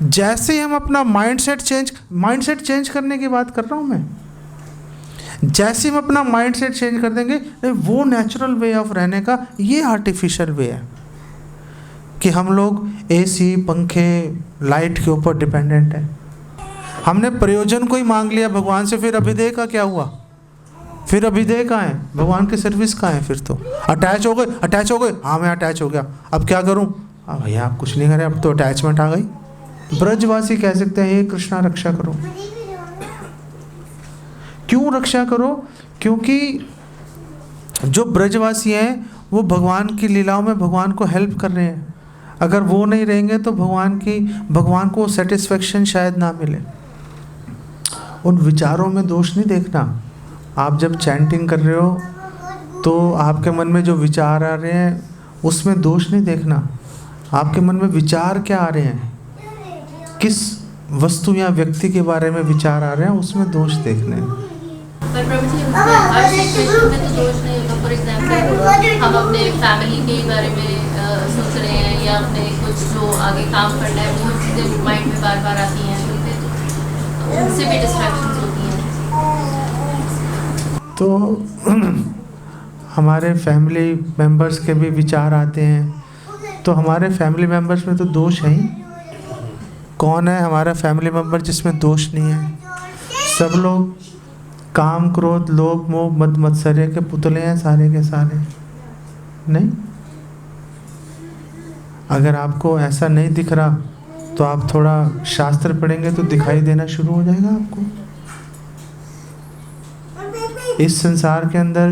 जैसे ही हम अपना माइंडसेट चेंज करने की बात कर रहा हूँ मैं, जैसे हम अपना माइंडसेट चेंज कर देंगे, वो नेचुरल वे ऑफ रहने का, ये आर्टिफिशियल वे है कि हम लोग एसी, पंखे, लाइट के ऊपर डिपेंडेंट है। हमने प्रयोजन को ही मांग लिया भगवान से, फिर अभिदेय का क्या हुआ? फिर अभिदेय कहाँ है? भगवान की सर्विस कहाँ है? फिर तो अटैच हो गए, हाँ मैं अटैच हो गया, अब क्या करूँ? अब भैया आप कुछ नहीं करें, अब तो अटैचमेंट आ गई। ब्रजवासी कह सकते हैं, हे कृष्णा रक्षा करो। क्यों रक्षा करो? क्योंकि जो ब्रजवासी हैं वो भगवान की लीलाओं में भगवान को हेल्प कर रहे हैं। अगर वो नहीं रहेंगे तो भगवान को सेटिस्फेक्शन शायद ना मिले। उन विचारों में दोष नहीं देखना। आप जब चैंटिंग कर रहे हो तो आपके मन में जो विचार आ रहे हैं उसमें दोष नहीं देखना। आपके मन में विचार क्या आ रहे हैं, किस वस्तु या व्यक्ति के बारे में विचार आ रहे हैं, उसमें दोष देखने हैं। पर प्रभु जी, हर सिचुएशन में तो दोष नहीं होगा। फॉर एग्जाम्पल हम अपने फैमिली के बारे में सोच रहे हैं या अपने कुछ जो आगे काम करना है वो चीज़ें माइंड में बार बार आती हैं, तो उनसे भी डिस्ट्रैक्शंस होती हैं। तो हमारे फैमिली मेंबर्स के भी विचार आते हैं, तो हमारे फैमिली मेंबर्स में तो दोष है ही। कौन है हमारा फैमिली मेंबर जिसमें दोष नहीं है? सब लोग काम, क्रोध, लोभ, मोह, मद मत्सर्य के पुतले हैं सारे के सारे। नहीं, अगर आपको ऐसा नहीं दिख रहा तो आप थोड़ा शास्त्र पढ़ेंगे तो दिखाई देना शुरू हो जाएगा आपको। इस संसार के अंदर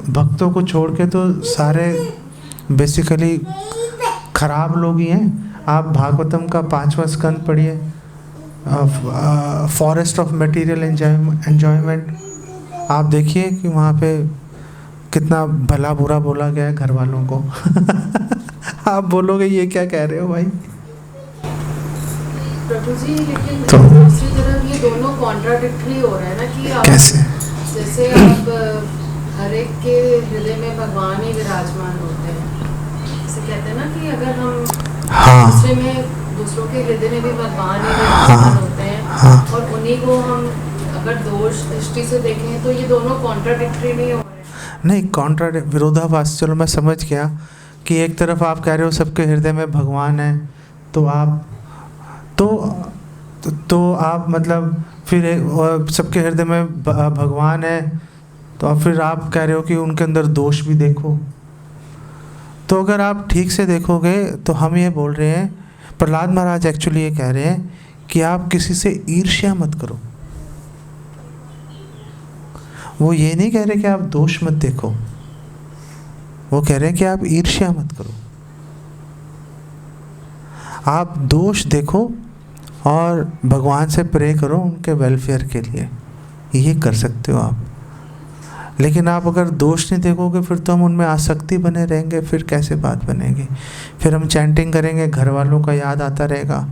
भक्तों को छोड़ के तो सारे बेसिकली खराब लोग ही हैं। आप भागवतम का 5वां स्कंद पढ़िए, फॉरेस्ट ऑफ मटेरियल एंजॉयमेंट, आप देखिए कि वहाँ पे कितना भला बुरा बोला गया है घर वालों को। आप बोलोगे ये क्या कह रहे हो भाई? प्रभु जी, लेकिन दूसरी तरफ ये दोनों कॉन्ट्राडिक्टरी हो रहे हैं ना कि आप कैसे? जैसे आप हर एक के हृदय में भगवान ही विराजमान होते हैं। जैसे कहते हैं ना कि अगर हम दूसरे में, दूसरों के हृदय में भी भगवान ही विराजमान होते हैं, और उन्हीं को हम अगर दोष दृष्टि से देखें तो ये दोनों कॉन्ट्राडिक्टरी नहीं हो रहे? नहीं, विरोधाभास। चलो मैं समझ गया कि एक तरफ आप कह रहे हो सबके हृदय में भगवान है, तो आप तो आप मतलब फिर सबके हृदय में भगवान है, तो फिर आप कह रहे हो कि उनके अंदर दोष भी देखो। तो अगर आप ठीक से देखोगे तो हम ये बोल रहे हैं, प्रहलाद महाराज एक्चुअली ये कह रहे हैं कि आप किसी से ईर्ष्या मत करो। वो ये नहीं कह रहे कि आप दोष मत देखो, वो कह रहे हैं कि आप ईर्ष्या मत करो। आप दोष देखो और भगवान से प्रे करो उनके वेलफेयर के लिए, ये कर सकते हो आप। लेकिन आप अगर दोष नहीं देखोगे फिर तो हम उनमें आसक्ति बने रहेंगे, फिर कैसे बात बनेगी? फिर हम चैंटिंग करेंगे, घर वालों का याद आता रहेगा,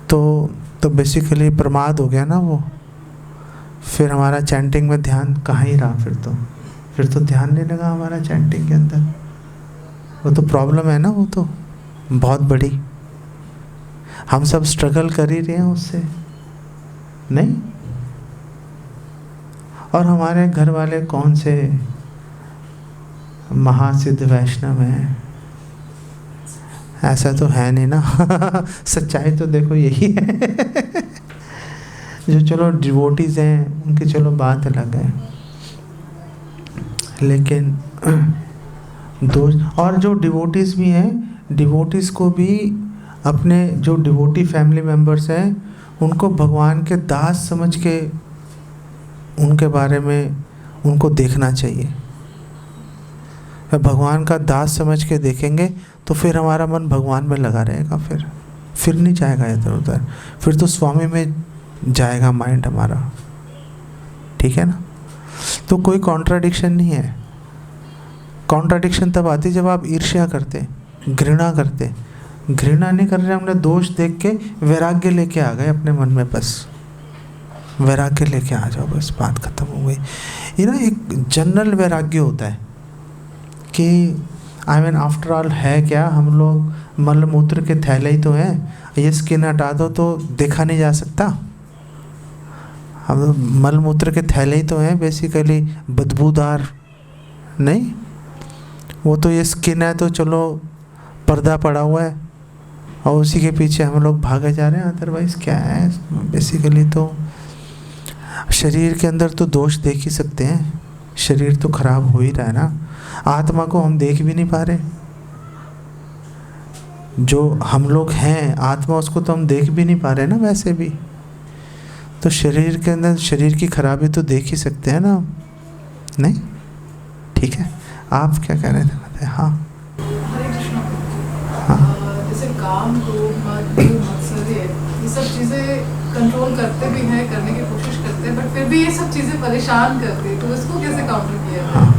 तो बेसिकली प्रमाद हो गया ना वो। फिर हमारा चैंटिंग में ध्यान कहाँ ही रहा? फिर तो ध्यान नहीं लगा हमारा चैंटिंग के अंदर। वो तो प्रॉब्लम है ना, वो तो बहुत बड़ी। हम सब स्ट्रगल कर ही रहे हैं उससे, नहीं? और हमारे घर वाले कौन से महासिद्ध वैष्णव हैं? ऐसा तो है नहीं ना। सच्चाई तो देखो यही है। जो चलो डिवोटीज हैं उनकी चलो बात अलग है, लेकिन और जो डिवोटीज भी हैं, डिवोटीज को भी अपने जो डिवोटी फैमिली मेंबर्स हैं उनको भगवान के दास समझ के उनके बारे में उनको देखना चाहिए। भगवान का दास समझ के देखेंगे तो फिर हमारा मन भगवान में लगा रहेगा, फिर नहीं जाएगा इधर उधर, फिर तो स्वामी में जाएगा माइंड हमारा। ठीक है ना? तो कोई कॉन्ट्राडिक्शन नहीं है। कॉन्ट्राडिक्शन तब आती जब आप ईर्ष्या करते, घृणा करते। घृणा नहीं कर रहे, हमने दोष देख के वैराग्य लेके आ गए अपने मन में, बस वैराग्य लेके आ जाओ, बस बात खत्म हो गई। ये ना एक जनरल वैराग्य होता है कि आफ्टर ऑल है क्या, हम लोग मल मूत्र के थैले ही तो हैं। ये स्किन हटा दो तो देखा नहीं जा सकता। हम मल मूत्र के थैले ही तो हैं बेसिकली, बदबूदार नहीं। वो तो ये स्किन है तो चलो पर्दा पड़ा हुआ है और उसी के पीछे हम लोग भागे जा रहे हैं। अदरवाइज क्या है बेसिकली, तो शरीर के अंदर तो दोष देख ही सकते हैं, शरीर तो खराब हो ही रहा है ना। आत्मा को हम देख भी नहीं पा रहे, जो हम लोग हैं आत्मा उसको तो हम देख भी नहीं पा रहे ना वैसे भी। तो शरीर के अंदर शरीर की खराबी तो देख ही सकते हैं ना, नहीं? ठीक है, आप क्या कह रहे थे? हाँ हरे कृष्णा। हाँ जैसे काम, क्रोध, मद, मत्सर्य, ये सब चीज़ें कंट्रोल करते भी हैं, करने की कोशिश करते हैं, बट फिर भी ये सब चीज़ें परेशान करती है, तो इसको कैसे काउंटर किया जाए? हाँ,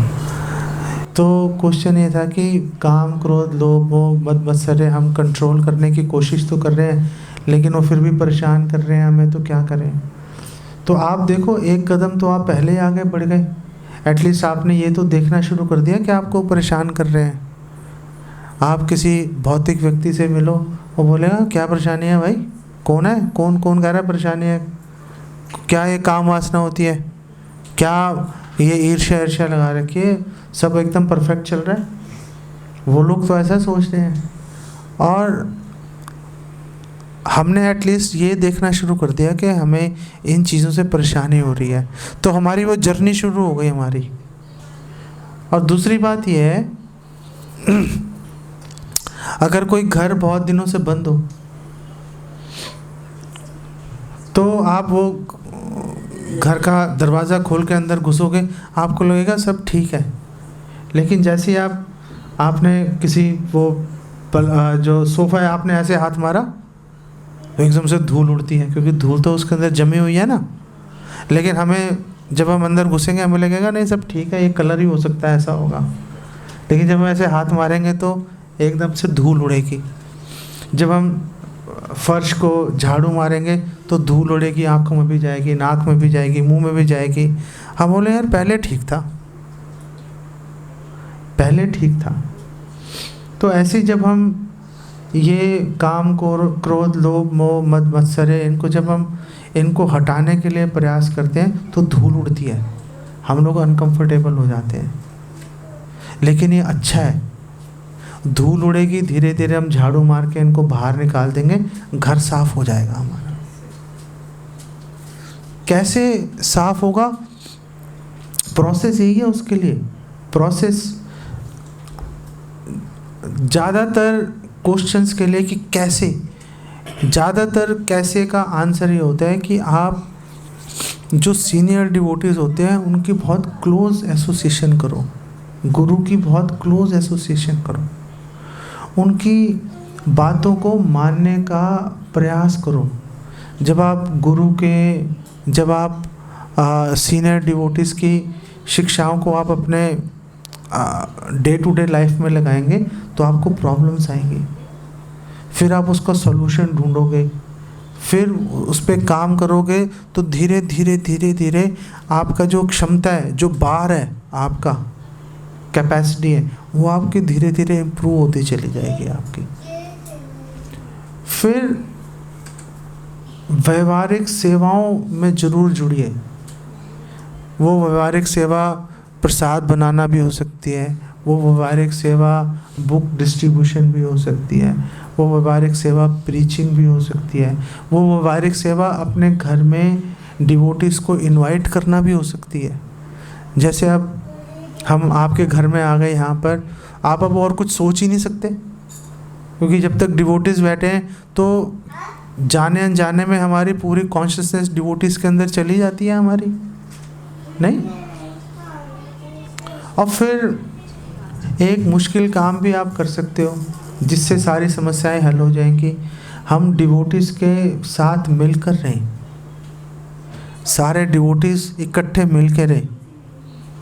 तो क्वेश्चन ये था कि काम, क्रोध, लोभ, मोह, मद, मत्सर्य हम कंट्रोल करने की कोशिश तो कर रहे हैं, लेकिन वो फिर भी परेशान कर रहे हैं हमें, तो क्या करें? तो आप देखो, एक कदम तो आप पहले ही आगे बढ़ गए। एटलीस्ट आपने ये तो देखना शुरू कर दिया कि आपको परेशान कर रहे हैं। आप किसी भौतिक व्यक्ति से मिलो, वो बोलेगा क्या परेशानी है भाई, कौन है, कौन कौन कह रहा है परेशानी है, क्या ये काम वासना होती है, क्या ये ईर्ष्या ईर्ष्या लगा रखी है, सब एकदम परफेक्ट चल रहा है। वो लोग तो ऐसा सोचते हैं। और हमने एटलीस्ट ये देखना शुरू कर दिया कि हमें इन चीज़ों से परेशानी हो रही है, तो हमारी वो जर्नी शुरू हो गई हमारी। और दूसरी बात ये है, अगर कोई घर बहुत दिनों से बंद हो तो आप वो घर का दरवाज़ा खोल के अंदर घुसोगे, आपको लगेगा सब ठीक है। लेकिन जैसे ही आपने किसी वो जो सोफ़ा है आपने ऐसे हाथ मारा तो एकदम से धूल उड़ती है, क्योंकि धूल तो उसके अंदर जमी हुई है ना। लेकिन हमें जब हम अंदर घुसेंगे हमें लगेगा नहीं सब ठीक है, ये कलर ही हो सकता है, ऐसा होगा। लेकिन जब हम ऐसे हाथ मारेंगे तो एकदम से धूल उड़ेगी। जब हम फर्श को झाड़ू मारेंगे तो धूल उड़ेगी, आँखों में भी जाएगी, नाक में भी जाएगी, मुंह में भी जाएगी। हम बोले यार पहले ठीक था, पहले ठीक था। तो ऐसे जब हम ये काम, क्रोध, लोभ, मोह, मद, मत्सर्य, इनको जब हम इनको हटाने के लिए प्रयास करते हैं तो धूल उड़ती है, हम लोग अनकंफर्टेबल हो जाते हैं। लेकिन ये अच्छा है, धूल उड़ेगी, धीरे धीरे हम झाड़ू मार के इनको बाहर निकाल देंगे, घर साफ हो जाएगा हमारा। कैसे साफ होगा? प्रोसेस यही है उसके लिए। प्रोसेस ज़्यादातर क्वेश्चंस के लिए कि कैसे, ज़्यादातर कैसे का आंसर ये होता है कि आप जो सीनियर डिवोटीज होते हैं उनकी बहुत क्लोज एसोसिएशन करो, गुरु की बहुत क्लोज एसोसिएशन करो, उनकी बातों को मानने का प्रयास करो। जब आप जब आप सीनियर डिवोटीज की शिक्षाओं को आप अपने डे टू डे लाइफ में लगाएंगे तो आपको प्रॉब्लम्स आएंगी, फिर आप उसका सॉल्यूशन ढूंढोगे, फिर उस पर काम करोगे, तो धीरे धीरे धीरे धीरे आपका जो क्षमता है, जो बार है, आपका कैपेसिटी है, वो आपकी धीरे धीरे इम्प्रूव होती चली जाएगी आपकी। फिर व्यवहारिक सेवाओं में ज़रूर जुड़िए। वो व्यवहारिक सेवा प्रसाद बनाना भी हो सकती है, वो व्यवहारिक सेवा बुक डिस्ट्रीब्यूशन भी हो सकती है, वो व्यवहारिक सेवा प्रीचिंग भी हो सकती है, वो व्यवहारिक सेवा अपने घर में डिवोटीज को इनवाइट करना भी हो सकती है। जैसे अब हम आपके घर में आ गए यहाँ पर, आप अब और कुछ सोच ही नहीं सकते, क्योंकि जब तक डिवोटीज बैठे हैं तो जाने अनजाने में हमारी पूरी कॉन्शियसनेस डिवोटीज के अंदर चली जाती है हमारी, नहीं? और फिर एक मुश्किल काम भी आप कर सकते हो जिससे सारी समस्याएं हल हो जाएंगी। हम डिवोटीज के साथ मिलकर रहें, सारे डिवोटीज इकट्ठे मिल के रहें,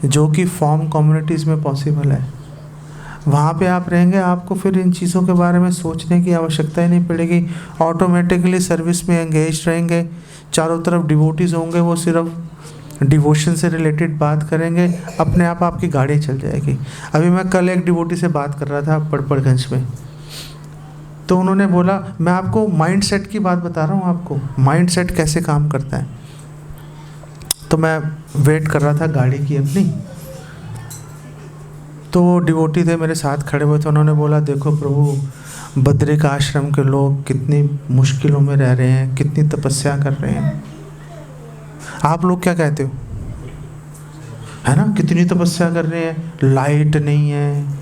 जो कि फॉर्म कम्युनिटीज़ में पॉसिबल है। वहाँ पे आप रहेंगे, आपको फिर इन चीज़ों के बारे में सोचने की आवश्यकता ही नहीं पड़ेगी। ऑटोमेटिकली सर्विस में एंगेज रहेंगे, चारों तरफ डिवोटीज होंगे, वो सिर्फ डिवोशन से रिलेटेड बात करेंगे, अपने आप आपकी गाड़ी चल जाएगी। अभी मैं कल एक डिवोटी से बात कर रहा था पड़पड़गंज में, तो उन्होंने बोला, मैं आपको माइंड सेट की बात बता रहा हूँ, आपको माइंड सेट कैसे काम करता है। तो मैं वेट कर रहा था गाड़ी की अपनी, तो डिवोटी थे मेरे साथ खड़े हुए थे। उन्होंने बोला, देखो प्रभु, बद्रिका आश्रम के लोग कितनी मुश्किलों में रह रहे हैं, कितनी तपस्या कर रहे हैं। आप लोग क्या कहते हो, है ना, कितनी तपस्या कर रहे हैं, लाइट नहीं है,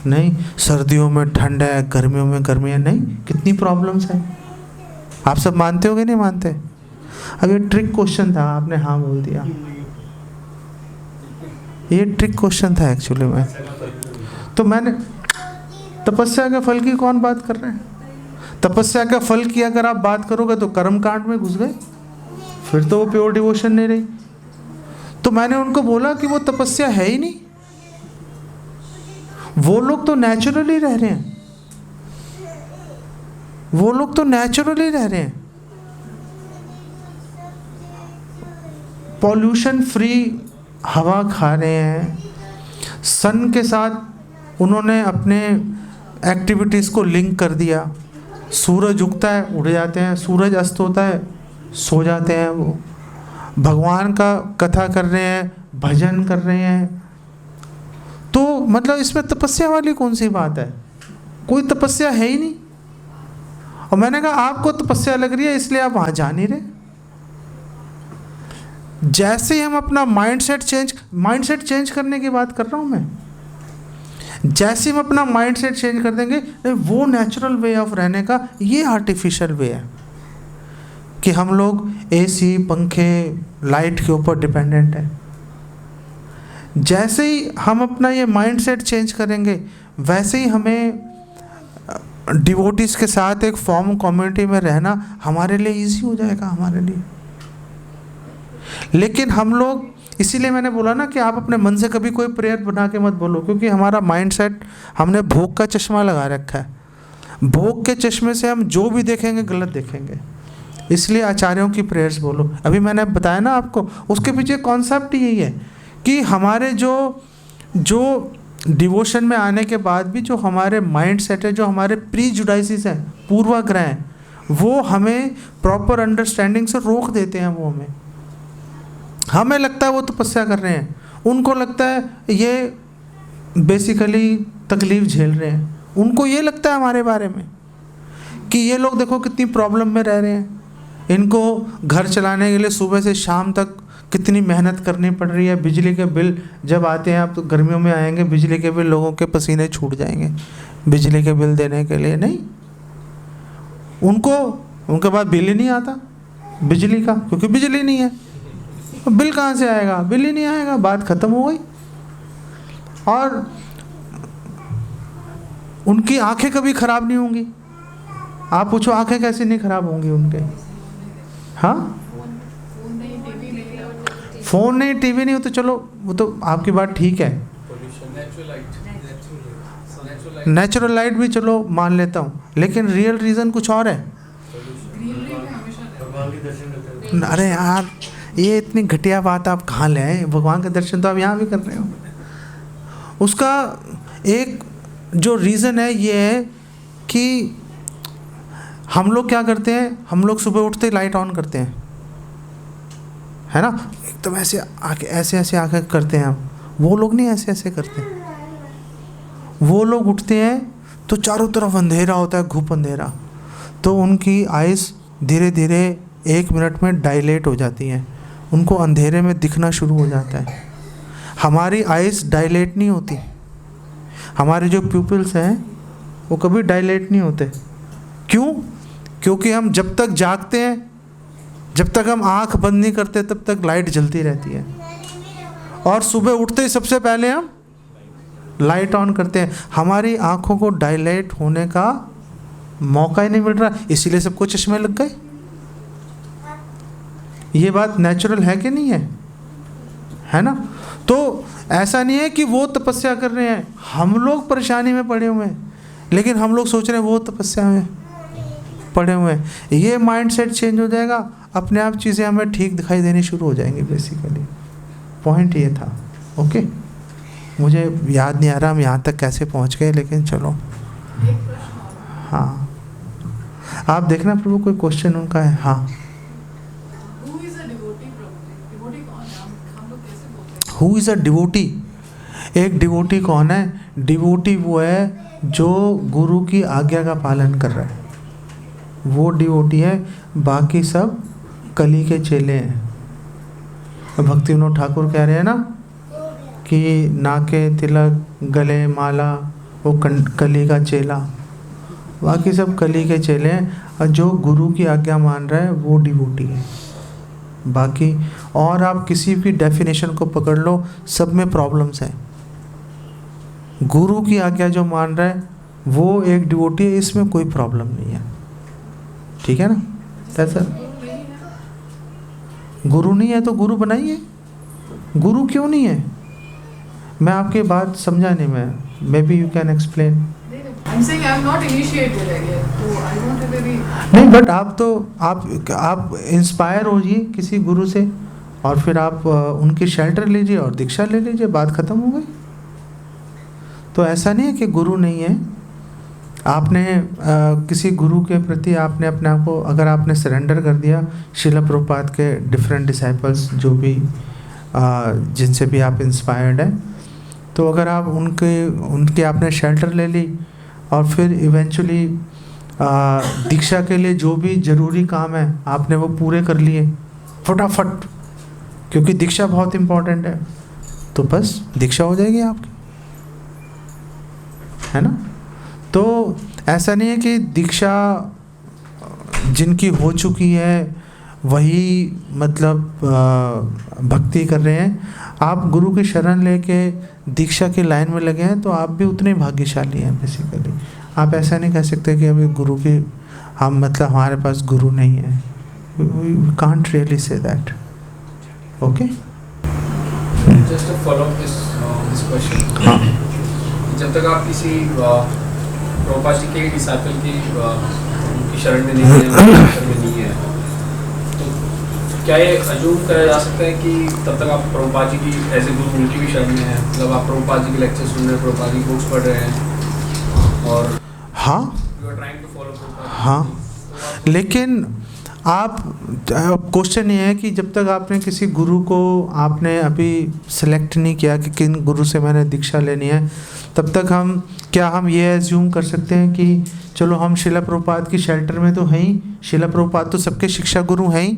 नहीं सर्दियों में ठंड है, गर्मियों में गर्मी है, नहीं कितनी प्रॉब्लम्स है। आप सब मानते हो कि नहीं मानते? अब ये ट्रिक क्वेश्चन था, आपने हाँ बोल दिया। ये ट्रिक क्वेश्चन था एक्चुअली में। तो मैंने, तपस्या के फल की कौन बात कर रहे हैं? तपस्या का फल की अगर आप बात करोगे तो कर्म कांड में घुस गए, फिर तो वो प्योर डिवोशन नहीं रही। तो मैंने उनको बोला कि वो तपस्या है ही नहीं, वो लोग तो नेचुरली रह रहे हैं, वो लोग तो नेचुरली रह रहे हैं, पॉल्यूशन फ्री हवा खा रहे हैं, सन के साथ उन्होंने अपने एक्टिविटीज़ को लिंक कर दिया। सूरज उगता है उड़ जाते हैं, सूरज अस्त होता है सो जाते हैं, वो भगवान का कथा कर रहे हैं, भजन कर रहे हैं। तो मतलब इसमें तपस्या वाली कौन सी बात है? कोई तपस्या है ही नहीं। और मैंने कहा आपको तपस्या लग रही है इसलिए आप वहाँ जा नहीं रहे। जैसे ही हम अपना माइंडसेट चेंज करने की बात कर रहा हूँ मैं, जैसे हम अपना माइंडसेट चेंज कर देंगे, वो नेचुरल वे ऑफ रहने का, ये आर्टिफिशियल वे है कि हम लोग एसी, पंखे, लाइट के ऊपर डिपेंडेंट है। जैसे ही हम अपना ये माइंडसेट चेंज करेंगे, वैसे ही हमें डिवोटीज के साथ एक फॉर्म कम्युनिटी में रहना हमारे लिए इजी हो जाएगा, हमारे लिए। लेकिन हम लोग, इसीलिए मैंने बोला ना कि आप अपने मन से कभी कोई प्रेयर बना के मत बोलो, क्योंकि हमारा माइंडसेट, हमने भोग का चश्मा लगा रखा है। भोग के चश्मे से हम जो भी देखेंगे गलत देखेंगे। इसलिए आचार्यों की प्रेयर्स बोलो। अभी मैंने बताया ना आपको, उसके पीछे कॉन्सेप्ट यही है कि हमारे जो डिवोशन में आने के बाद भी जो हमारे माइंड सेट है, जो हमारे प्री जुडाइसिस हैं, पूर्वाग्रह हैं, वो हमें प्रॉपर अंडरस्टैंडिंग से रोक देते हैं। वो हमें लगता है वो तपस्या कर रहे हैं, उनको लगता है ये बेसिकली तकलीफ झेल रहे हैं। उनको ये लगता है हमारे बारे में कि ये लोग देखो कितनी प्रॉब्लम में रह रहे हैं, इनको घर चलाने के लिए सुबह से शाम तक कितनी मेहनत करनी पड़ रही है। बिजली के बिल जब आते हैं, आप तो गर्मियों में आएंगे, बिजली के बिल, लोगों के पसीने छूट जाएंगे बिजली के बिल देने के लिए। नहीं, उनके पास बिल ही नहीं आता बिजली का, क्योंकि बिजली नहीं है। बिल कहाँ से आएगा? बिल ही नहीं आएगा, बात खत्म हो गई। और उनकी आंखें कभी खराब नहीं होंगी। आप पूछो आंखें कैसे नहीं खराब होंगी उनके? हाँ, फोन नहीं, टीवी नहीं हो तो चलो, वो तो आपकी बात ठीक है। नेचुरल लाइट भी चलो मान लेता हूँ, लेकिन रियल रीज़न कुछ और है। अरे यार, ये इतनी घटिया बात आप कहाँ ले आए? भगवान के दर्शन तो आप यहाँ भी कर रहे हो। उसका एक जो रीज़न है ये है कि हम लोग क्या करते हैं, हम लोग सुबह उठते ही लाइट ऑन करते हैं, है ना, एकदम ऐसे आके ऐसे आके करते हैं हम। वो लोग नहीं ऐसे ऐसे करते। वो लोग उठते हैं तो चारों तरफ अंधेरा होता है, घुप अंधेरा, तो उनकी आइज़ धीरे धीरे 1 मिनट में डायलेट हो जाती हैं, उनको अंधेरे में दिखना शुरू हो जाता है। हमारी आइज़ डायलेट नहीं होती, हमारे जो प्यूपिल्स हैं वो कभी डायलेट नहीं होते। क्यों? क्योंकि हम जब तक जागते हैं, जब तक हम आँख बंद नहीं करते, तब तक लाइट जलती रहती है। और सुबह उठते ही सबसे पहले हम लाइट ऑन करते हैं। हमारी आँखों को डायलेट होने का मौका ही नहीं मिल रहा, इसीलिए सबको चश्मे लग गए। ये बात नेचुरल है कि नहीं है ना? तो ऐसा नहीं है कि वो तपस्या कर रहे हैं, हम लोग परेशानी में पड़े हुए हैं, लेकिन हम लोग सोच रहे हैं वो तपस्या में पड़े हुए हैं। ये माइंडसेट चेंज हो जाएगा, अपने आप चीज़ें हमें ठीक दिखाई देनी शुरू हो जाएंगी। बेसिकली पॉइंट ये था। ओके, मुझे याद नहीं आ रहा हम यहाँ तक कैसे पहुँच गए, लेकिन चलो। हाँ, आप देखना प्रभु कोई क्वेश्चन उनका है। हाँ, हु इज़ अ डिवोटी? एक डिवोटी कौन है? डिवोटी वो है जो गुरु की आज्ञा का पालन कर रहा है, वो डिवोटी है। बाकी सब कली के चेले हैं। भक्ति विनोद ठाकुर कह रहे हैं ना कि नाके तिलक गले माला वो कली का चेला, बाकी सब कली के चेले हैं। और जो गुरु की आज्ञा मान रहा है वो डिवोटी है। बाकी और आप किसी भी डेफिनेशन को पकड़ लो, सब में प्रॉब्लम्स हैं। गुरु की आज्ञा जो मान रहा है वो एक डिवोटी है, इसमें कोई प्रॉब्लम नहीं है। ठीक है ना? ऐसा गुरु नहीं है तो गुरु बनाइए। गुरु क्यों नहीं है? मैं आपकी बात समझा नहीं। मैं may be you can explain. नहीं, बट आप इंस्पायर होइए किसी गुरु से और फिर आप उनकी शेल्टर लीजिए और दीक्षा ले लीजिए, बात खत्म हो गई। तो ऐसा नहीं है कि गुरु नहीं है। आपने किसी गुरु के प्रति आपने अपने आप को अगर आपने सरेंडर कर दिया, श्रील प्रभुपाद के डिफरेंट डिसाइपल्स जो भी जिनसे भी आप इंस्पायर्ड हैं, तो अगर आप उनके आपने शेल्टर ले ली और फिर इवेंचुअली दीक्षा के लिए जो भी ज़रूरी काम है आपने वो पूरे कर लिए फटाफट, क्योंकि दीक्षा बहुत इम्पोर्टेंट है, तो बस दीक्षा हो जाएगी आपकी, है ना? तो ऐसा नहीं है कि दीक्षा जिनकी हो चुकी है वही मतलब भक्ति कर रहे हैं। आप गुरु की शरण लेके दीक्षा की लाइन में लगे हैं तो आप भी उतने भाग्यशाली हैं बेसिकली। आप ऐसा नहीं कह सकते कि अभी गुरु की हम मतलब हमारे पास गुरु नहीं है। We can't really say that. Okay, just to follow up this question. हाँ, जब तक आप किसी प्रभुपाद जी के डिसाइपल की शरण में नहीं है, तो क्या ये अजूम करा जा सकता है कि तब तक आप प्रभुपाद जी की एज ए गुरु उनकी भी शरण में है, मतलब आप प्रभुपाद जी के लेक्चर सुन रहे हैं, प्रभुपाद जी बुक्स पढ़ रहे हैं और हाँ you are trying to follow Prabhupada? हाँ, लेकिन आप क्वेश्चन ये है कि जब तक आपने किसी गुरु को आपने अभी सेलेक्ट नहीं किया कि किन गुरु से मैंने दीक्षा लेनी है, तब तक हम ये एज्यूम कर सकते हैं कि चलो हम श्रील प्रभुपाद की शेल्टर में तो हैं ही, श्रील प्रभुपाद तो सबके शिक्षा गुरु हैं ही,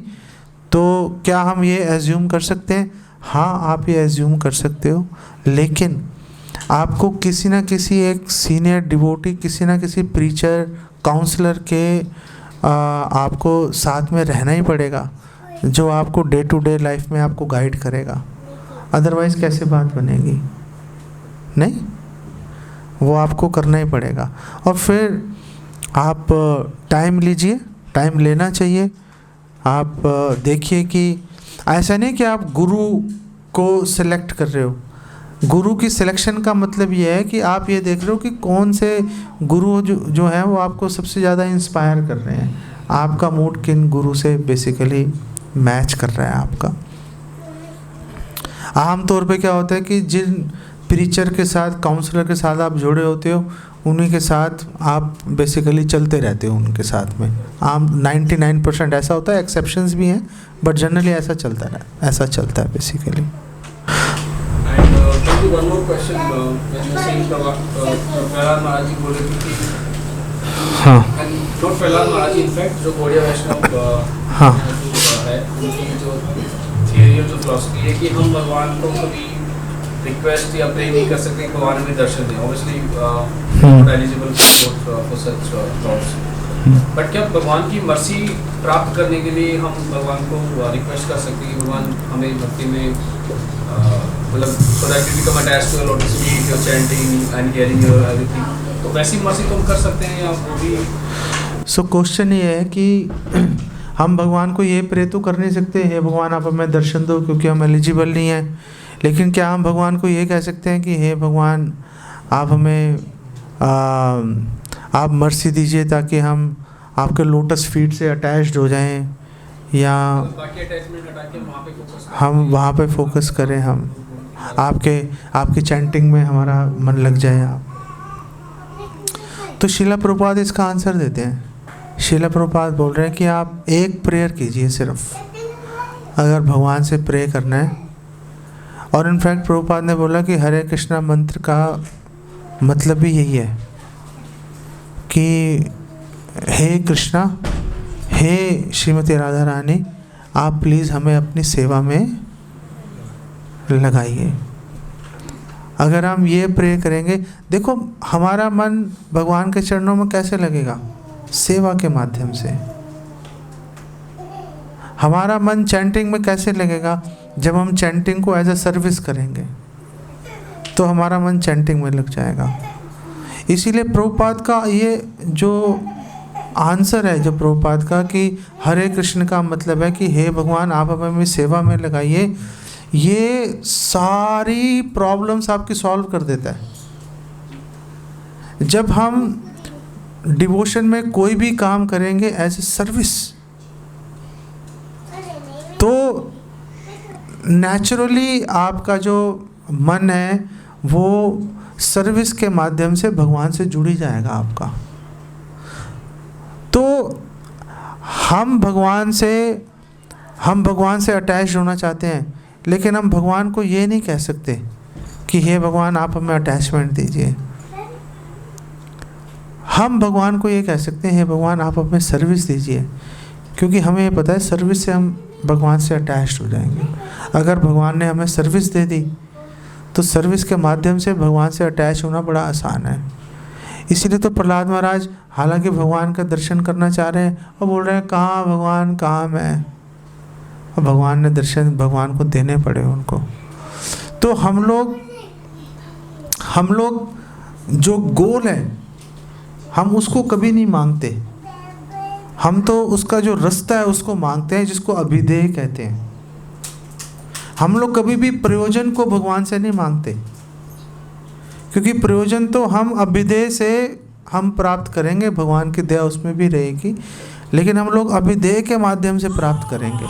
तो क्या हम ये एज्यूम कर सकते हैं? हाँ, आप ये एज्यूम कर सकते हो, लेकिन आपको किसी ना किसी एक सीनियर डिवोटी, किसी ना किसी प्रीचर, काउंसलर के आपको साथ में रहना ही पड़ेगा, जो आपको डे टू डे लाइफ में आपको गाइड करेगा। अदरवाइज़ कैसे बात बनेगी? नहीं, वो आपको करना ही पड़ेगा। और फिर आप टाइम लीजिए, टाइम लेना चाहिए। आप देखिए कि ऐसा नहीं कि आप गुरु को सिलेक्ट कर रहे हो। गुरु की सिलेक्शन का मतलब ये है कि आप ये देख रहे हो कि कौन से गुरु जो हैं वो आपको सबसे ज़्यादा इंस्पायर कर रहे हैं। आपका मूड किन गुरु से बेसिकली मैच कर रहा है आपका। आम तौर पे क्या होता है कि जिन प्रीचर के साथ, काउंसलर के साथ आप जुड़े होते हो, उन्हीं के साथ आप बेसिकली चलते रहते हो उनके साथ में। आम 99% ऐसा होता है, एक्सेप्शंस भी हैं, बट जनरली ऐसा चलता है basically. One more question, when you saying Prahlad Maharaj जी बोल रहे थे कि हाँ, and not Prahlad Maharaj ji, in fact जो गौड़िया वैष्णव हाँ है उनकी जो थियरी जो फिलोसफी है कि हम भगवान को कभी रिक्वेस्ट या प्रे नहीं कर सकते कि भगवान हमें दर्शन दें। Obviously not eligible for such thoughts, but क्या भगवान की मर्सी प्राप्त करने के लिए हम भगवान को रिक्वेस्ट कर सकते हैं कि भगवान हमें भक्ति में मतलब so that we become attached to your lotus feet, your chanting and hearing your everything, तो वैसी मर्सी तो हम कर सकते हैं या वो भी? सो क्वेश्चन ये है कि हम भगवान को ये प्रे तो कर नहीं सकते, हे भगवान आप हमें दर्शन दो, क्योंकि हम एलिजिबल नहीं हैं। लेकिन क्या हम भगवान को ये कह सकते हैं कि हे भगवान आप हमें आप मर्सी दीजिए ताकि हम आपके लोटस फीट से अटैच्ड हो जाएं, या हम वहाँ पे फोकस करें, हम आपकी चैंटिंग में हमारा मन लग जाए। आप तो शिला प्रभुपाद इसका आंसर देते हैं। शिला प्रभुपाद बोल रहे हैं कि आप एक प्रेयर कीजिए सिर्फ, अगर भगवान से प्रे करना है। और इनफैक्ट प्रभुपाद ने बोला कि हरे कृष्णा मंत्र का मतलब भी यही है कि हे कृष्णा, हे श्रीमती राधा रानी, आप प्लीज़ हमें अपनी सेवा में लगाइए। अगर हम ये प्रे करेंगे, देखो हमारा मन भगवान के चरणों में कैसे लगेगा? सेवा के माध्यम से। हमारा मन चैंटिंग में कैसे लगेगा? जब हम चैंटिंग को एज अ सर्विस करेंगे तो हमारा मन चैंटिंग में लग जाएगा। इसीलिए प्रभुपाद का ये जो आंसर है, जो प्रभुपाद का कि हरे कृष्ण का मतलब है कि हे भगवान आप हमें अपनी सेवा में लगाइए, ये सारी प्रॉब्लम्स आपकी सॉल्व कर देता है। जब हम डिवोशन में कोई भी काम करेंगे एज ए सर्विस, तो नेचुरली आपका जो मन है वो सर्विस के माध्यम से भगवान से जुड़ी जाएगा आपका। तो हम भगवान से अटैच होना चाहते हैं, लेकिन हम भगवान को ये नहीं कह सकते कि हे भगवान आप हमें अटैचमेंट दीजिए। हम भगवान को ये कह सकते हैं हे भगवान आप हमें सर्विस दीजिए, क्योंकि हमें ये पता है सर्विस से हम भगवान से अटैच्ड हो जाएंगे। अगर भगवान ने हमें सर्विस दे दी तो सर्विस के माध्यम से भगवान से अटैच होना बड़ा आसान है। इसीलिए तो प्रहलाद महाराज हालांकि भगवान का दर्शन करना चाह रहे हैं और बोल रहे हैं कहाँ भगवान, कहाँ मैं। और भगवान ने दर्शन भगवान को देने पड़े उनको। तो हम लोग जो गोल है हम उसको कभी नहीं मांगते, हम तो उसका जो रास्ता है उसको मांगते हैं, जिसको अभिधेय कहते हैं। हम लोग कभी भी प्रयोजन को भगवान से नहीं मांगते, क्योंकि प्रयोजन तो हम अभिधेय से हम प्राप्त करेंगे, भगवान की दया उसमें भी रहेगी, लेकिन हम लोग अभिधेय के माध्यम से प्राप्त करेंगे।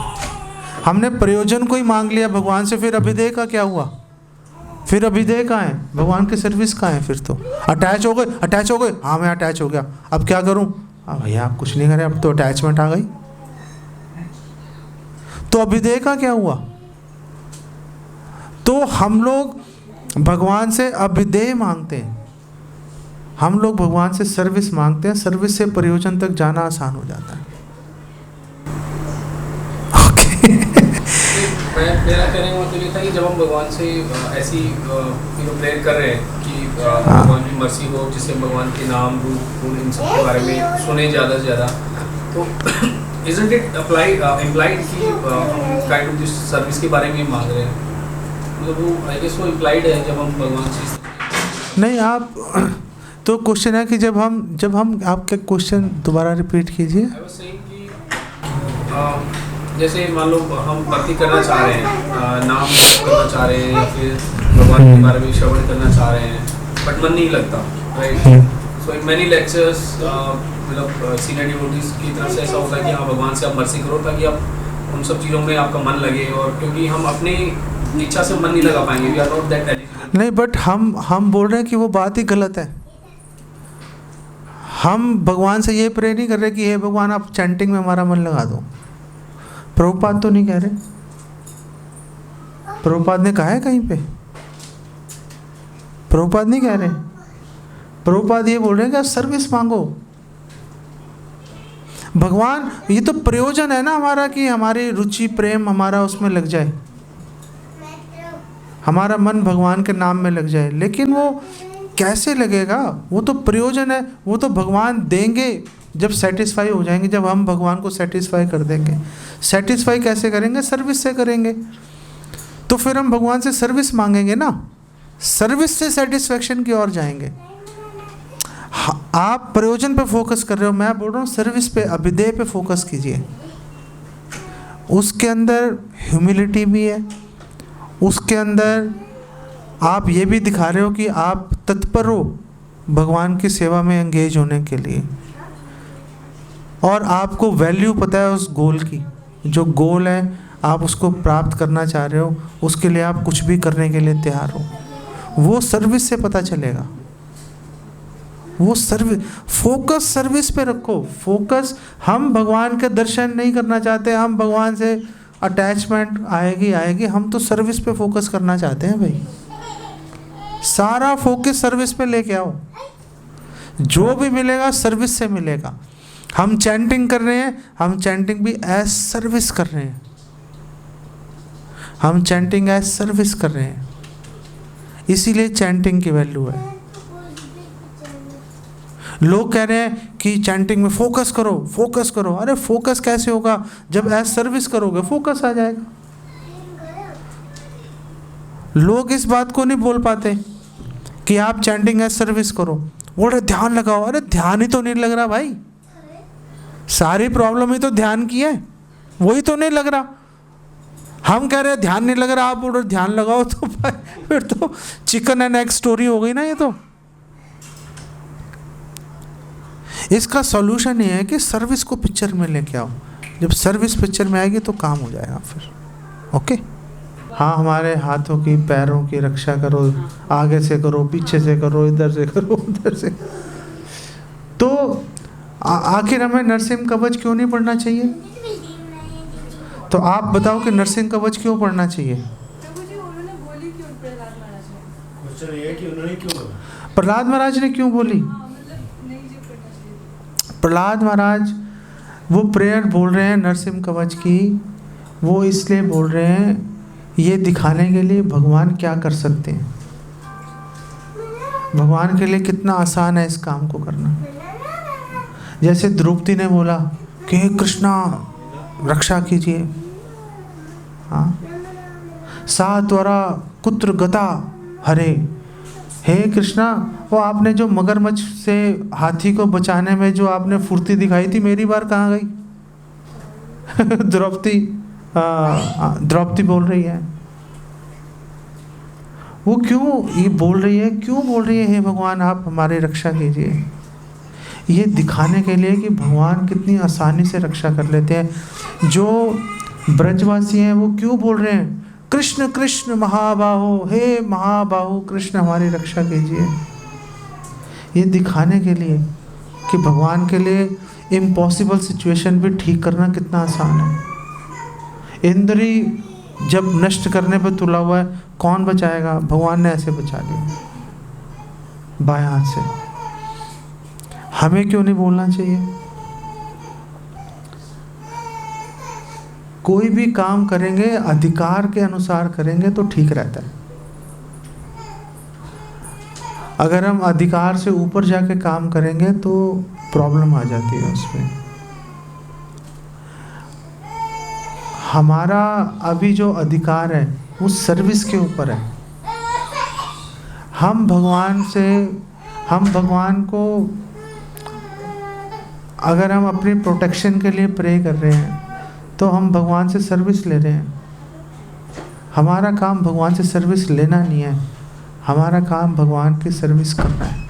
हमने प्रयोजन को ही मांग लिया भगवान से, फिर अभिधेय का क्या हुआ? फिर अभिधेय कहाँ है? भगवान की सर्विस कहाँ है? फिर तो अटैच हो गए। हाँ मैं अटैच हो गया, अब क्या करूँ? भैया आप कुछ नहीं करें, अब तो अटैचमेंट आ गई। तो अभिधेय का क्या हुआ? तो हम लोग भगवान से अभिधेय मांगते हैं, हम लोग भगवान से सर्विस मांगते हैं। सर्विस से प्रयोजन तक जाना आसान हो जाता है। मेरा कहने का मतलब ये था कि जब हम भगवान से ऐसी प्रेयर कर रहे हैं कि भगवान की मर्सी हो, जिससे भगवान के नाम रूप गुण इन सब के बारे में सुने ज़्यादा से ज़्यादा, तो isn't it implied कि हम काइंड ऑफ दिस सर्विस के बारे में मांग रहे हैं? मतलब वो आई गेस वो इम्प्लाइड है जब हम भगवान से नहीं। आप तो क्वेश्चन है कि जब हम आपके क्वेश्चन दोबारा रिपीट कीजिए। जैसे मान लो हम भक्ति करना चाह रहे हैं, नाम करना चाह रहे हैं, या फिर भगवान के बारे में श्रवण करना चाह रहे हैं, बट मन नहीं लगता, right? So in many lectures मतलब सीनियर डिवोटीज की तरफ से ऐसा होता है कि हाँ भगवान से आप मर्सी करो ताकि आप उन सब चीज़ों में आपका मन लगे, और क्योंकि हम अपनी इच्छा से मन नहीं लगा पाएंगे, we are not that eligible. नहीं, बट हम बोल रहे हैं कि वो बात ही गलत है। हम भगवान से ये प्रे नहीं कर रहे कि हे भगवान आप चैंटिंग में हमारा मन लगा दो। प्रभुपाद तो नहीं कह रहे। प्रभुपाद ने कहा है कहीं पे? प्रभुपाद नहीं कह रहे। प्रभुपाद ये बोल रहे हैं कि आप सर्विस मांगो। भगवान, ये तो प्रयोजन है ना हमारा कि हमारी रुचि प्रेम हमारा उसमें लग जाए, हमारा मन भगवान के नाम में लग जाए। लेकिन वो कैसे लगेगा? वो तो प्रयोजन है, वो तो भगवान देंगे जब सेटिस्फाई हो जाएंगे, जब हम भगवान को सेटिस्फाई कर देंगे। सेटिस्फाई कैसे करेंगे? सर्विस से करेंगे। तो फिर हम भगवान से सर्विस मांगेंगे ना, सर्विस से सेटिस्फैक्शन की ओर जाएंगे। आप प्रयोजन पे फोकस कर रहे हो, मैं बोल रहा हूँ सर्विस पे, अभिधेय पे फोकस कीजिए। उसके अंदर ह्यूमिलिटी भी है, उसके अंदर आप ये भी दिखा रहे हो कि आप तत्पर हो भगवान की सेवा में एंगेज होने के लिए, और आपको वैल्यू पता है उस गोल की। जो गोल है आप उसको प्राप्त करना चाह रहे हो, उसके लिए आप कुछ भी करने के लिए तैयार हो। वो सर्विस से पता चलेगा। वो फोकस सर्विस पे रखो। फोकस, हम भगवान के दर्शन नहीं करना चाहते, हम भगवान से अटैचमेंट आएगी, हम तो सर्विस पे फोकस करना चाहते हैं भाई। सारा फोकस सर्विस पे लेके आओ, जो भी मिलेगा सर्विस से मिलेगा। हम चैंटिंग कर रहे हैं, हम चैंटिंग भी एज सर्विस कर रहे हैं, हम चैंटिंग एज सर्विस कर रहे हैं, इसीलिए चैंटिंग की वैल्यू है। लोग कह रहे हैं कि चैंटिंग में फोकस करो। अरे फोकस कैसे होगा? जब एज सर्विस करोगे फोकस आ जाएगा। लोग इस बात को नहीं बोल पाते कि आप चैंटिंग एज सर्विस करो, बोल रहे ध्यान लगाओ। अरे ध्यान ही तो नहीं लग रहा भाई, सारी प्रॉब्लम ही तो ध्यान की है, वही तो नहीं लग रहा। हम कह रहे हैं ध्यान नहीं लग रहा, आप बोल रहे ध्यान लगाओ, तो भाई फिर तो चिकन एंड एग स्टोरी हो गई ना ये तो। इसका सॉल्यूशन ये है कि सर्विस को पिक्चर में लेके आओ। जब सर्विस पिक्चर में आएगी तो काम हो जाएगा फिर। ओके, हाँ, हमारे हाथों की पैरों की रक्षा करो, आगे से करो, पीछे से करो, इधर से करो, उधर से। तो आखिर हमें नरसिंह कवच क्यों नहीं पढ़ना चाहिए? तो आप बताओ कि नरसिंह कवच क्यों पढ़ना चाहिए? प्रहलाद महाराज ने क्यों बोली? प्रहलाद महाराज वो प्रेयर बोल रहे हैं नरसिंह कवच की, वो इसलिए बोल रहे हैं ये दिखाने के लिए भगवान क्या कर सकते हैं, भगवान के लिए कितना आसान है इस काम को करना। जैसे द्रौपदी ने बोला कि हे कृष्णा रक्षा कीजिए, हाँ, सा त्वरा कुत्र गता हरे, हे कृष्णा, वो आपने जो मगरमच्छ से हाथी को बचाने में जो आपने फुर्ती दिखाई थी, मेरी बार कहाँ गई? द्रौपदी बोल रही है। वो क्यों ये बोल रही है? क्यों बोल रही है हे भगवान आप हमारी रक्षा कीजिए? ये दिखाने के लिए कि भगवान कितनी आसानी से रक्षा कर लेते हैं। जो ब्रजवासी हैं वो क्यों बोल रहे हैं कृष्ण कृष्ण महाबाहो, हे महाबाहो कृष्ण हमारी रक्षा कीजिए? ये दिखाने के लिए कि भगवान के लिए इम्पॉसिबल सिचुएशन भी ठीक करना कितना आसान है। इंद्री जब नष्ट करने पर तुला हुआ है, कौन बचाएगा? भगवान ने ऐसे बचा लिया बाएं हाथ से। हमें क्यों नहीं बोलना चाहिए? कोई भी काम करेंगे अधिकार के अनुसार करेंगे तो ठीक रहता है। अगर हम अधिकार से ऊपर जाके काम करेंगे तो प्रॉब्लम आ जाती है उसमें। हमारा अभी जो अधिकार है वो सर्विस के ऊपर है। हम भगवान को अगर हम अपनी प्रोटेक्शन के लिए प्रे कर रहे हैं तो हम भगवान से सर्विस ले रहे हैं। हमारा काम भगवान से सर्विस लेना नहीं है, हमारा काम भगवान की सर्विस करना है।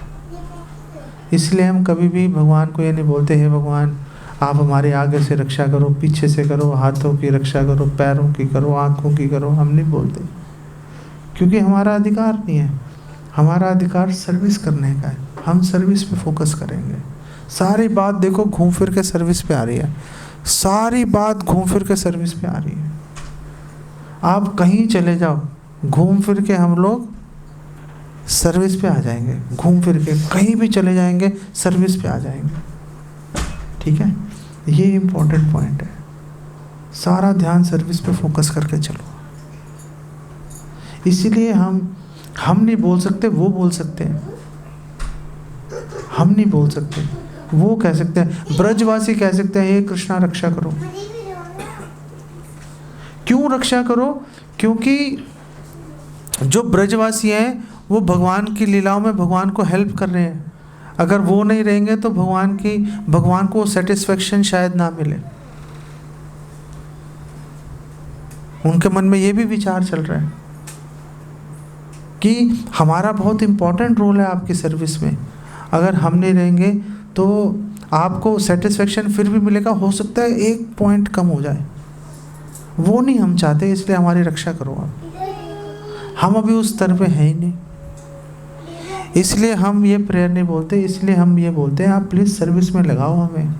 इसलिए हम कभी भी भगवान को ये नहीं बोलते हे भगवान आप हमारे आगे से रक्षा करो, पीछे से करो, हाथों की रक्षा करो, पैरों की करो, आँखों की करो, हम नहीं बोलते, क्योंकि हमारा अधिकार नहीं है। हमारा अधिकार सर्विस करने का है। हम सर्विस पे फोकस करेंगे। सारी बात देखो घूम फिर के सर्विस पे आ रही है, सारी बात घूम फिर के सर्विस पे आ रही है। आप कहीं चले जाओ, घूम फिर के हम लोग सर्विस पे आ जाएंगे। घूम फिर के कहीं भी चले जाएंगे सर्विस पे आ जाएंगे। ठीक है, ये इम्पोर्टेंट पॉइंट है। सारा ध्यान सर्विस पे फोकस करके चलो। इसीलिए हम नहीं बोल सकते, वो बोल सकते हैं। हम नहीं बोल सकते, वो कह सकते हैं। ब्रजवासी कह सकते हैं हे कृष्णा रक्षा करो। क्यों रक्षा करो? क्योंकि जो ब्रजवासी हैं वो भगवान की लीलाओं में भगवान को हेल्प कर रहे हैं। अगर वो नहीं रहेंगे तो भगवान को सेटिस्फेक्शन शायद ना मिले। उनके मन में ये भी विचार चल रहा है कि हमारा बहुत इम्पोर्टेंट रोल है आपकी सर्विस में। अगर हम नहीं रहेंगे तो आपको सेटिस्फेक्शन फिर भी मिलेगा, हो सकता है 1 पॉइंट कम हो जाए। वो नहीं हम चाहते, इसलिए हमारी रक्षा करो आप। हम अभी उस स्तर पे हैं ही नहीं। इसलिए हम ये प्रेयर नहीं बोलते, इसलिए हम ये बोलते हैं आप प्लीज़ सर्विस में लगाओ हमें।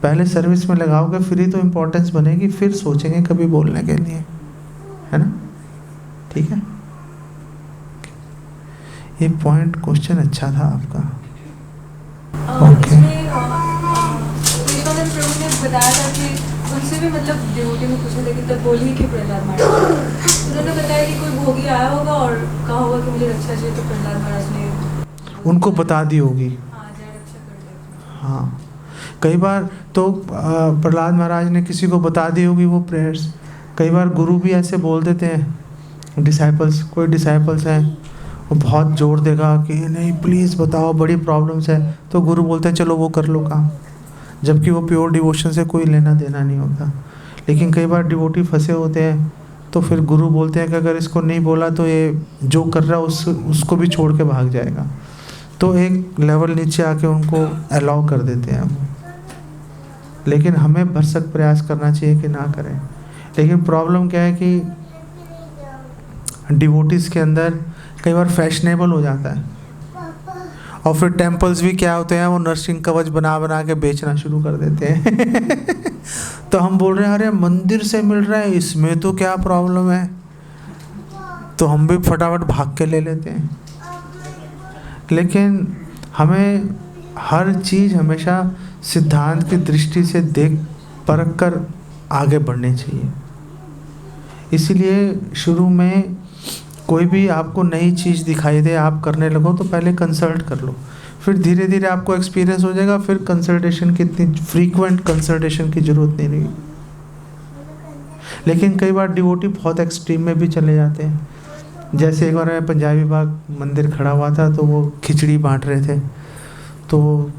पहले सर्विस में लगाओगे फिर ही तो इम्पोर्टेंस बनेगी, फिर सोचेंगे कभी बोलने के लिए, है ना? ठीक है, ये पॉइंट क्वेश्चन अच्छा था आपका। ओके। प्रभु ने बताया था कि उनसे भी मतलब डिवोटी में पूछा था कि तब बोली कि प्रहलाद महाराज, उन्होंने बताया कि कोई भोगी आया होगा और कहा होगा कि मुझे रक्षा चाहिए, तो प्रहलाद महाराज ने उनको बता दी होगी। हाँ, जय रक्षा कर दिया। हाँ, कई बार तो प्रहलाद महाराज ने किसी को बता दी होगी वो प्रेयर्स। कई बार गुरु भी ऐसे बोल देते हैं, डिसाइपल्स, कोई डिसाइपल्स हैं वो बहुत जोर देगा कि नहीं प्लीज़ बताओ बड़ी प्रॉब्लम्स है, तो गुरु बोलते हैं चलो वो कर लो काम, जबकि वो प्योर डिवोशन से कोई लेना देना नहीं होता। लेकिन कई बार डिवोटी फंसे होते हैं तो फिर गुरु बोलते हैं कि अगर इसको नहीं बोला तो ये जो कर रहा है उसको भी छोड़ के भाग जाएगा, तो एक लेवल नीचे आके उनको अलाउ कर देते हैं वो। लेकिन हमें भरसक प्रयास करना चाहिए कि ना करें। लेकिन प्रॉब्लम क्या है कि डिवोटीज़ के अंदर कई बार फैशनेबल हो जाता है, और फिर टेम्पल्स भी क्या होते हैं वो नर्सिंग कवच बना बना के बेचना शुरू कर देते हैं। तो हम बोल रहे हैं अरे मंदिर से मिल रहा है, इसमें तो क्या प्रॉब्लम है, तो हम भी फटाफट भाग के ले लेते हैं। लेकिन हमें हर चीज़ हमेशा सिद्धांत की दृष्टि से देख परख कर आगे बढ़नी चाहिए। इसीलिए शुरू में कोई भी आपको नई चीज़ दिखाई दे, आप करने लगो तो पहले कंसल्ट कर लो, फिर धीरे धीरे आपको एक्सपीरियंस हो जाएगा, फिर कंसल्टेशन की इतनी फ्रीक्वेंट कंसल्टेशन की ज़रूरत नहीं रही। लेकिन कई बार डिवोटी बहुत एक्सट्रीम में भी चले जाते हैं। जैसे एक बार मैं पंजाबी बाग मंदिर खड़ा हुआ था, तो वो खिचड़ी बांट रहे थे, तो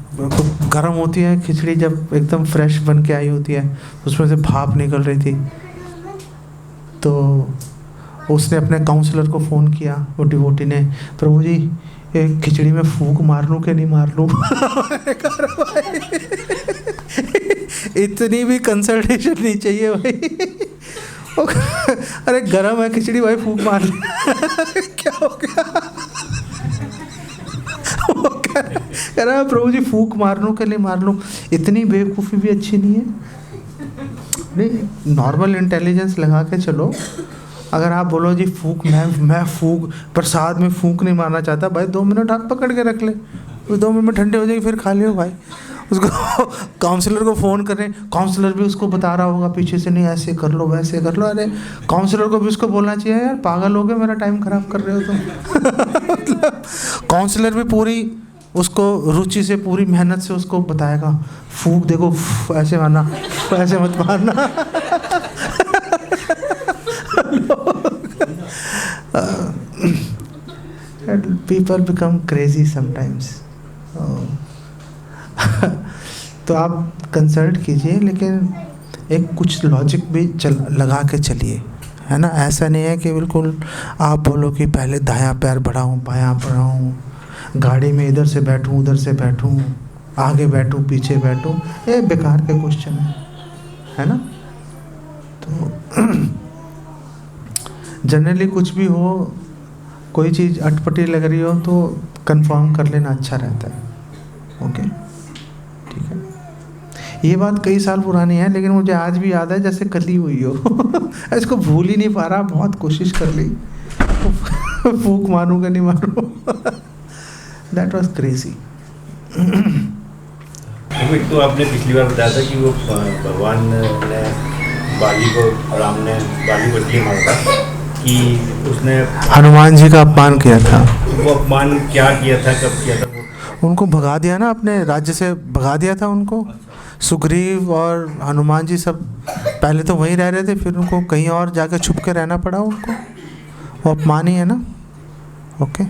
गर्म होती है खिचड़ी, जब एकदम फ्रेश बन के आई होती है उसमें से भाप निकल रही थी। तो उसने अपने काउंसलर को फ़ोन किया, वो डिवोटी ने, प्रभु जी ये खिचड़ी में फूंक मार लूँ कि नहीं मार लूँ? इतनी भी कंसल्टेशन नहीं चाहिए भाई। अरे गरम है खिचड़ी भाई, फूंक मार ले। क्या हो गया? कह रहा है प्रभु जी फूंक मार लूँ कि नहीं मार लूँ? इतनी बेवकूफ़ी भी अच्छी नहीं है। नहीं, नॉर्मल इंटेलिजेंस लगा के चलो। अगर आप बोलो जी फूंक, मैं फूंक प्रसाद में फूंक नहीं मारना चाहता, भाई 2 मिनट हाथ पकड़ के रख ले, 2 मिनट में ठंडे हो जाएगी, फिर खा लियो भाई। उसको काउंसलर को फ़ोन करें, काउंसलर भी उसको बता रहा होगा पीछे से, नहीं ऐसे कर लो वैसे कर लो। अरे काउंसलर को भी उसको बोलना चाहिए यार पागल हो गए, मेरा टाइम ख़राब कर रहे हो तुम। मतलब काउंसलर भी पूरी उसको रुचि से, पूरी मेहनत से उसको बताएगा, फूंक देखो ऐसे मारना, ऐसे मत मारना। People become crazy sometimes. तो आप कंसल्ट कीजिए, लेकिन एक कुछ लॉजिक भी लगा के चलिए, है ना? ऐसा नहीं है कि बिल्कुल आप बोलो कि पहले दायां पैर बढ़ाऊं बायां बढ़ाऊं, गाड़ी में इधर से बैठूं उधर से बैठूं, आगे बैठूं पीछे बैठूं, ये बेकार के क्वेश्चन है ना? तो जनरली कुछ भी हो, कोई चीज़ अटपटी लग रही हो तो कंफर्म कर लेना अच्छा रहता है। ओके, ठीक है। ये बात कई साल पुरानी है, लेकिन मुझे आज भी याद है जैसे कल ही हुई हो। इसको भूल ही नहीं पा रहा, बहुत कोशिश कर ली। फूंक मारूँ कि नहीं मारूँ? That was crazy. तो आपने पिछली बार बताया था कि वो भगवान ने बाली को, राम ने बाली को इसलिए मारा था कि उसने हनुमान जी का अपमान किया था। वो अपमान क्या किया था, कब किया था? वो उनको भगा दिया ना, अपने राज्य से भगा दिया था उनको। सुग्रीव और हनुमान जी सब पहले तो वहीं रह रहे थे, फिर उनको कहीं और जाकर छुप के रहना पड़ा उनको। वो अपमान ही है ना। ओके।